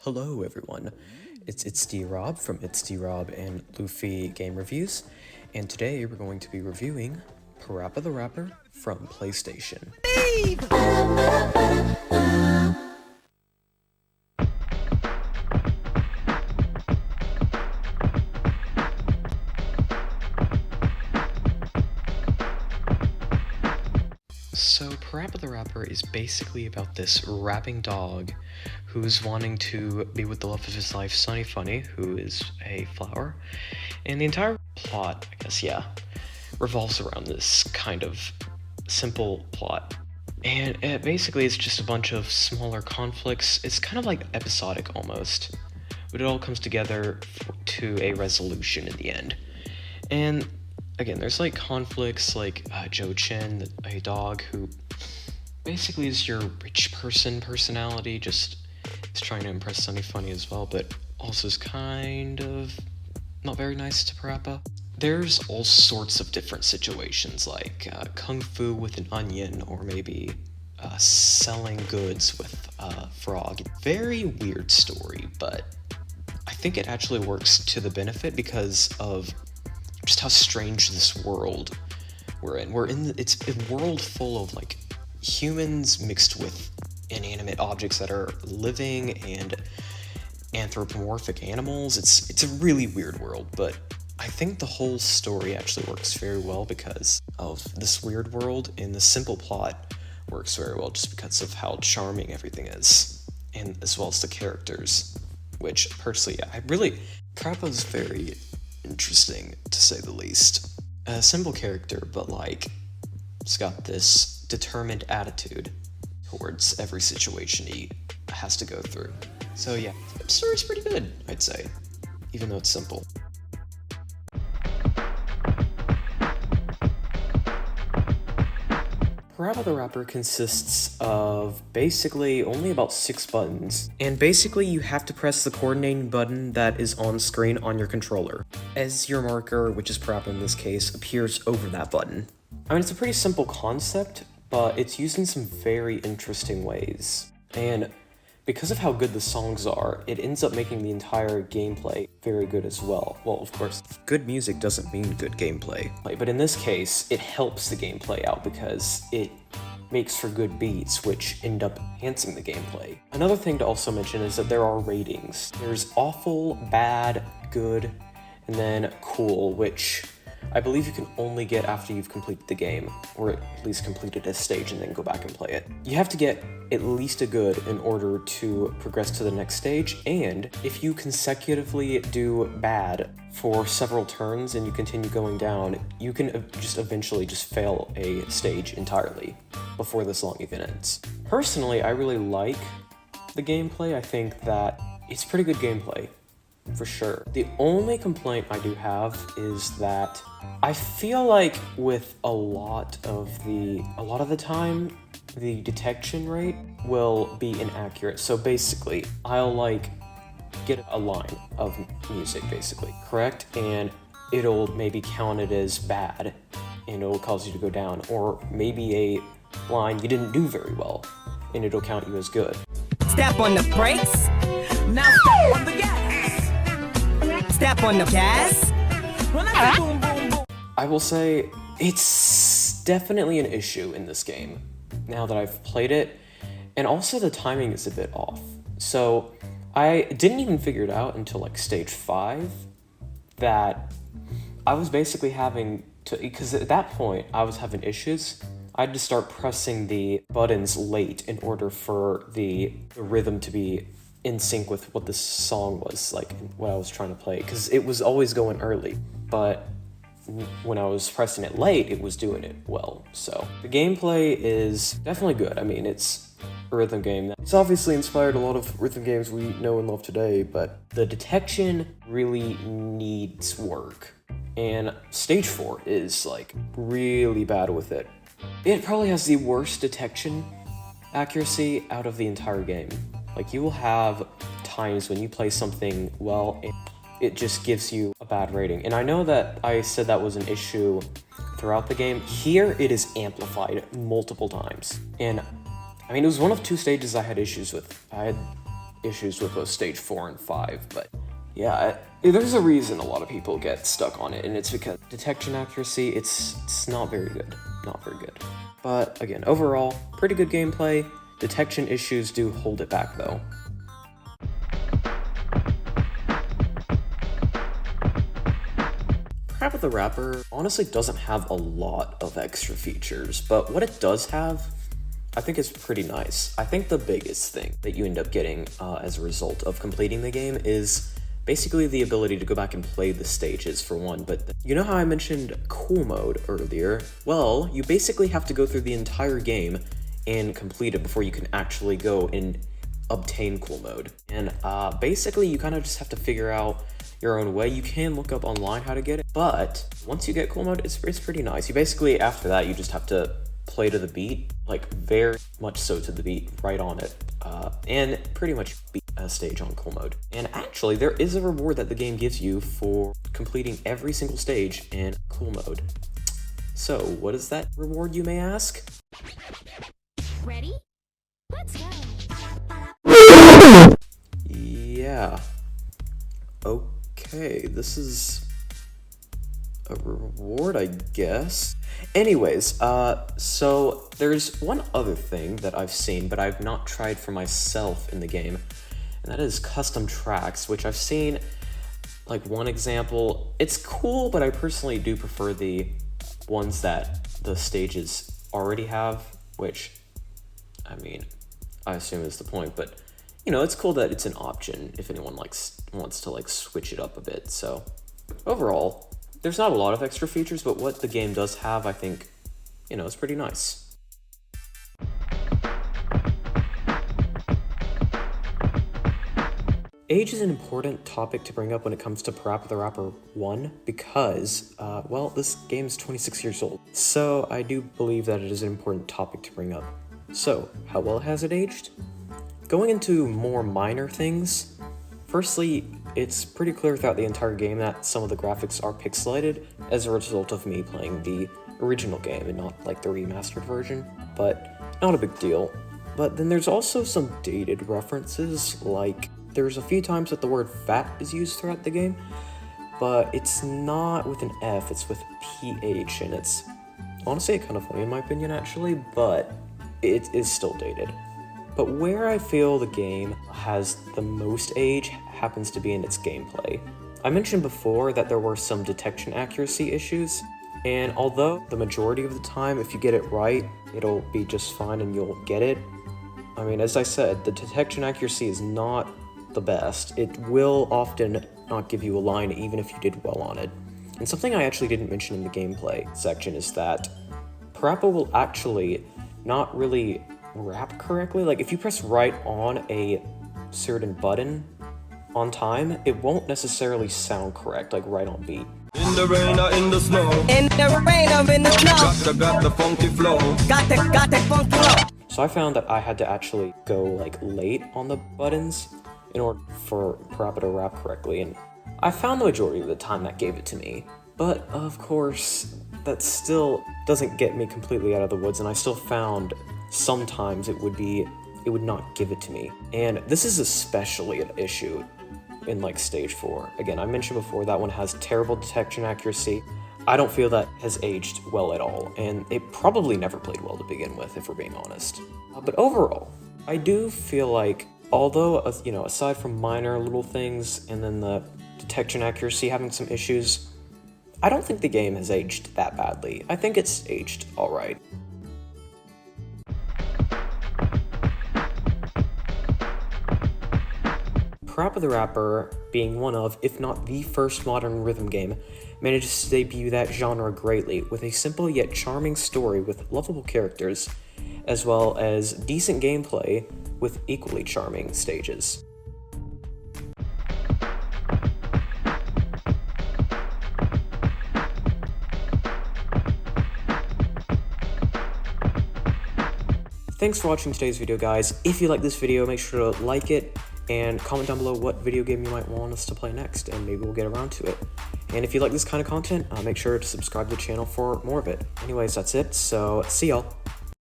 Hello everyone, it's Itz D from Itz D and Luffy Game Reviews, and today we're going to be reviewing Parappa the Rapper from PlayStation. So Parappa the Rapper is basically about this rapping dog who's wanting to be with the love of his life, Sony, who is a flower. And the entire plot, revolves around this kind of simple plot. And basically it's just a bunch of smaller conflicts. It's kind of like episodic almost, but it all comes together to a resolution in the end. And again, there's like conflicts like Joe Chen, a dog who basically is your rich person personality, just is trying to impress Funny as well, but also is kind of not very nice to Parappa. There's all sorts of different situations like kung fu with an onion, or maybe selling goods with a frog. Very weird story, but I think it actually works to the benefit because of just how strange this world we're in. It's a world full of like humans mixed with inanimate objects that are living and anthropomorphic animals. It's a really weird world, but I think the whole story actually works very well because of this weird world, and the simple plot works very well just because of how charming everything is, and as well as the characters, which personally, Parappa's very interesting, to say the least. A simple character, but like, it's got this determined attitude towards every situation he has to go through. So yeah, the story's pretty good, I'd say, even though it's simple. Parappa the Rapper consists of basically only about 6 buttons, and basically you have to press the coordinating button that is on screen on your controller, as your marker, which is Parappa in this case, appears over that button. I mean, it's a pretty simple concept, but it's used in some very interesting ways, and because of how good the songs are, it ends up making the entire gameplay very good as well. Well, of course, good music doesn't mean good gameplay, but in this case, it helps the gameplay out because it makes for good beats, which end up enhancing the gameplay. Another thing to also mention is that there are ratings. There's awful, bad, good, and then cool, which I believe you can only get after you've completed the game, or at least completed a stage and then go back and play it. You have to get at least a good in order to progress to the next stage, and if you consecutively do bad for several turns and you continue going down, you can just eventually just fail a stage entirely before this long even ends. Personally, I really like the gameplay. I think that it's pretty good gameplay, for sure. The only complaint I do have is that I feel like with a lot of the time, the detection rate will be inaccurate. So basically, I'll like get a line of music basically, correct? And it'll maybe count it as bad and it'll cause you to go down, or maybe a line you didn't do very well and it'll count you as good. Step on the brakes, now step on the gas. Step on the gas. Boom, boom, boom. I will say it's definitely an issue in this game now that I've played it, and also the timing is a bit off. So I didn't even figure it out until like stage 5 that I was basically having to, because at that point I was having issues. I had to start pressing the buttons late in order for the rhythm to be in sync with what the song was like, what I was trying to play, because it was always going early, but when I was pressing it late, it was doing it well. So the gameplay is definitely good. I mean, it's a rhythm game. It's obviously inspired a lot of rhythm games we know and love today, but the detection really needs work. And stage 4 is like really bad with it. It probably has the worst detection accuracy out of the entire game. Like, you will have times when you play something well and it just gives you a bad rating. And I know that I said that was an issue throughout the game. Here, it is amplified multiple times. And I mean, it was one of 2 stages I had issues with. I had issues with both stage 4 and 5, but yeah, there's a reason a lot of people get stuck on it, and it's because detection accuracy, it's not very good. Not very good. But again, overall, pretty good gameplay. Detection issues do hold it back though. Parappa the Rapper honestly doesn't have a lot of extra features, but what it does have, I think is pretty nice. I think the biggest thing that you end up getting as a result of completing the game is basically the ability to go back and play the stages for one, but you know how I mentioned cool mode earlier? Well, you basically have to go through the entire game and complete it before you can actually go and obtain cool mode. And basically you kind of just have to figure out your own way. You can look up online how to get it, but once you get cool mode, it's pretty nice. You basically, after that, you just have to play to the beat, like very much so to the beat, right on it, and pretty much beat a stage on cool mode. And actually, there is a reward that the game gives you for completing every single stage in cool mode. So, what is that reward, you may ask? Ready? Let's go. Yeah. Okay, this is a reward, I guess. Anyways, so there's one other thing that I've seen, but I've not tried for myself in the game, and that is custom tracks, which I've seen, like, one example. It's cool, but I personally do prefer the ones that the stages already have, which, I mean, I assume is the point, but, you know, it's cool that it's an option if anyone, wants to, switch it up a bit. So, overall, there's not a lot of extra features, but what the game does have, I think, you know, is pretty nice. Age is an important topic to bring up when it comes to Parappa the Rapper 1 because, well, this game's 26 years old. So I do believe that it is an important topic to bring up. So, how well has it aged? Going into more minor things, firstly, it's pretty clear throughout the entire game that some of the graphics are pixelated as a result of me playing the original game and not like the remastered version, but not a big deal. But then there's also some dated references, like there's a few times that the word fat is used throughout the game, but it's not with an F, it's with PH, and it's honestly kind of funny in my opinion actually, but it is still dated. But where I feel the game has the most age happens to be in its gameplay. I mentioned before that there were some detection accuracy issues, and although the majority of the time, if you get it right, it'll be just fine and you'll get it. I mean, as I said, the detection accuracy is not the best. It will often not give you a line even if you did well on it. And something I actually didn't mention in the gameplay section is that Parappa will actually not really rap correctly. Like, if you press right on a certain button on time, it won't necessarily sound correct, like right on beat. In the rain or in the snow. In the rain or in the snow. Got the funky flow. Got the funky flow. So I found that I had to actually go like late on the buttons in order for Parappa to rap correctly, and I found the majority of the time that gave it to me. But of course, that still doesn't get me completely out of the woods, and I still found sometimes it would not give it to me. And this is especially an issue in like stage 4. Again, I mentioned before that one has terrible detection accuracy. I don't feel that has aged well at all, and it probably never played well to begin with, if we're being honest. But overall, I do feel like, although, you know, aside from minor little things and then the detection accuracy having some issues, I don't think the game has aged that badly. I think it's aged alright. Parappa the Rapper, being one of, if not the first modern rhythm game, manages to debut that genre greatly, with a simple yet charming story with lovable characters, as well as decent gameplay with equally charming stages. Thanks for watching today's video, guys. If you like this video, make sure to like it and comment down below what video game you might want us to play next, and maybe we'll get around to it. And if you like this kind of content, make sure to subscribe to the channel for more of it. Anyways, that's it, so see y'all.